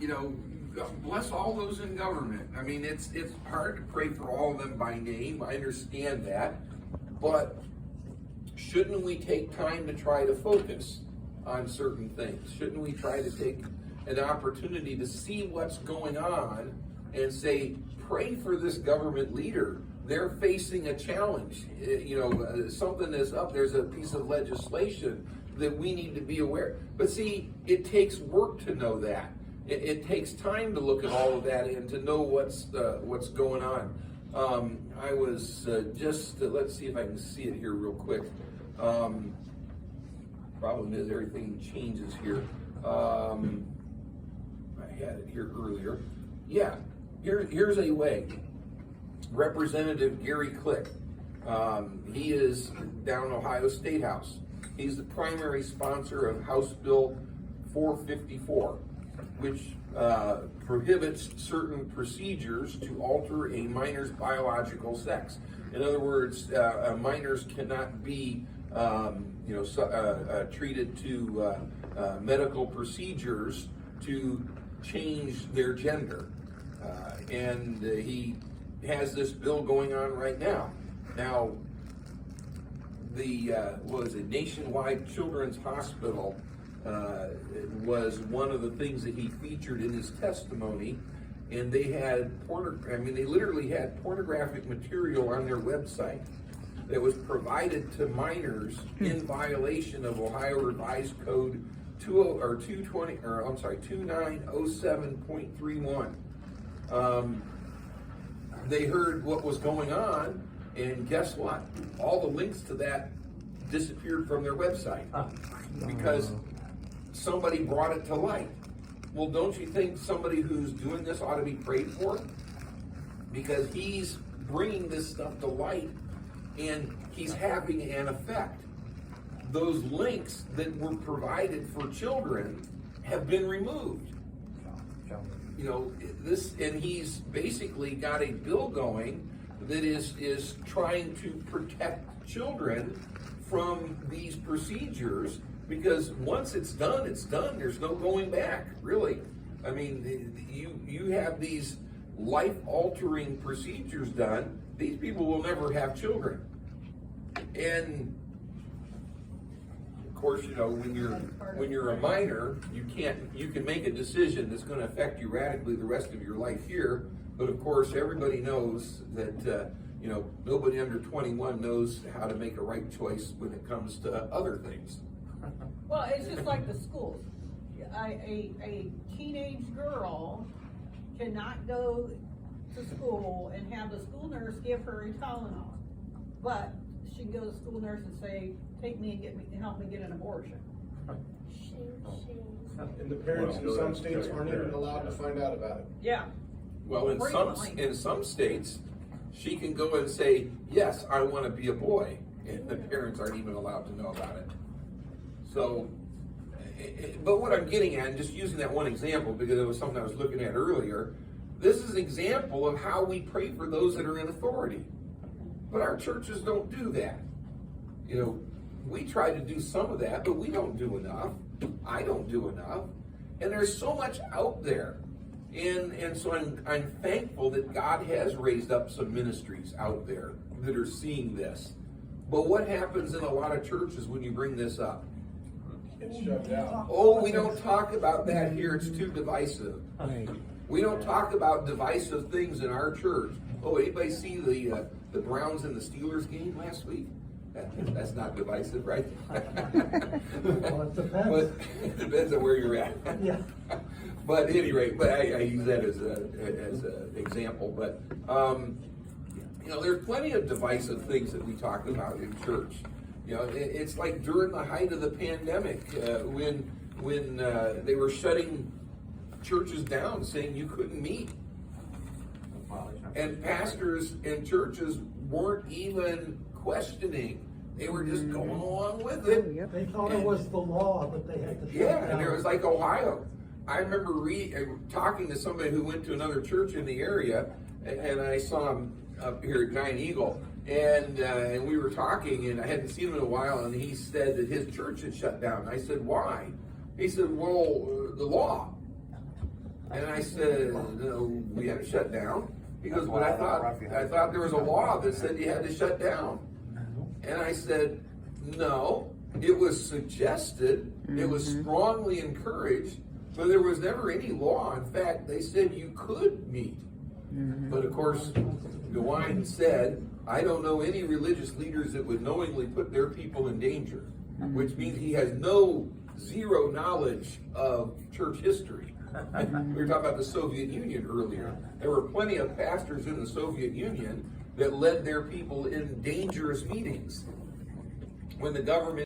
you know, bless all those in government. I mean, it's hard to pray for all of them by name. I understand that, but shouldn't we take time to try to focus on certain things? Shouldn't we try to take an opportunity to see what's going on and say, pray for this government leader? They're facing a challenge. Something is up. There's a piece of legislation that we need to be aware. But see, it takes work to know that. It takes time to look at all of that and to know what's going on. I was let's see if I can see it here real quick. Problem is everything changes here. I had it here earlier. Yeah, here's a way. Representative Gary Click. He is down Ohio State House. He's the primary sponsor of House Bill 454, which prohibits certain procedures to alter a minor's biological sex. In other words, minors cannot be treated to medical procedures to change their gender. And he has this bill going on right now. Now, the Nationwide Children's Hospital was one of the things that he featured in his testimony, and they had they literally had pornographic material on their website that was provided to minors in violation of Ohio Revised Code 2907.31. They heard what was going on, and guess what? All the links to that disappeared from their website because somebody brought it to light. Well, don't you think somebody who's doing this ought to be prayed for? Because he's bringing this stuff to light and he's having an effect. Those links that were provided for children have been removed. And he's basically got a bill going that is trying to protect children from these procedures, because once it's done, it's done. There's no going back, really. I mean, you have these life-altering procedures done. These people will never have children. And of course, when you're a minor, you can make a decision that's going to affect you radically the rest of your life here. But of course, everybody knows that nobody under 21 knows how to make a right choice when it comes to other things. Well, it's just like the schools. A teenage girl cannot go to school and have the school nurse give her a Tylenol, but she can go to the school nurse and say, "Take me and help me get an abortion." And the parents in some states aren't even allowed to find out about it. Yeah. Well, in some states, she can go and say, "Yes, I want to be a boy," and the parents aren't even allowed to know about it. So, but what I'm getting at, and just using that one example because it was something I was looking at earlier, this is an example of how we pray for those that are in authority. But our churches don't do that. We try to do some of that, but we don't do enough. I don't do enough. And there's so much out there. And so I'm thankful that God has raised up some ministries out there that are seeing this. But what happens in a lot of churches when you bring this up? It's shut down. Oh, we don't talk about that here. It's too divisive. We don't talk about divisive things in our church. Oh, anybody see the Browns and the Steelers game last week? That's not divisive, right? Well, it depends. But it depends on where you're at. Yeah. But at any rate, but I use that as an example. But there's plenty of divisive things that we talk about in church. It's like during the height of the pandemic, when they were shutting churches down, saying you couldn't meet, and pastors and churches weren't even questioning. They were just going along with it. They thought it was the law that they had to shut down. And it was like Ohio. I remember talking to somebody who went to another church in the area, and I saw him up here at Giant Eagle, and we were talking, and I hadn't seen him in a while, and he said that his church had shut down. I said, why? He said, well, the law. And I said, no, we haven't shut down. He goes, but I thought there was a law that said you had to shut down. And I said, no, it was suggested, it was strongly encouraged, but there was never any law. In fact, they said you could meet. But of course, DeWine said, I don't know any religious leaders that would knowingly put their people in danger, which means he has zero knowledge of church history. We were talking about the Soviet Union earlier. There were plenty of pastors in the Soviet Union that led their people in dangerous meetings when the government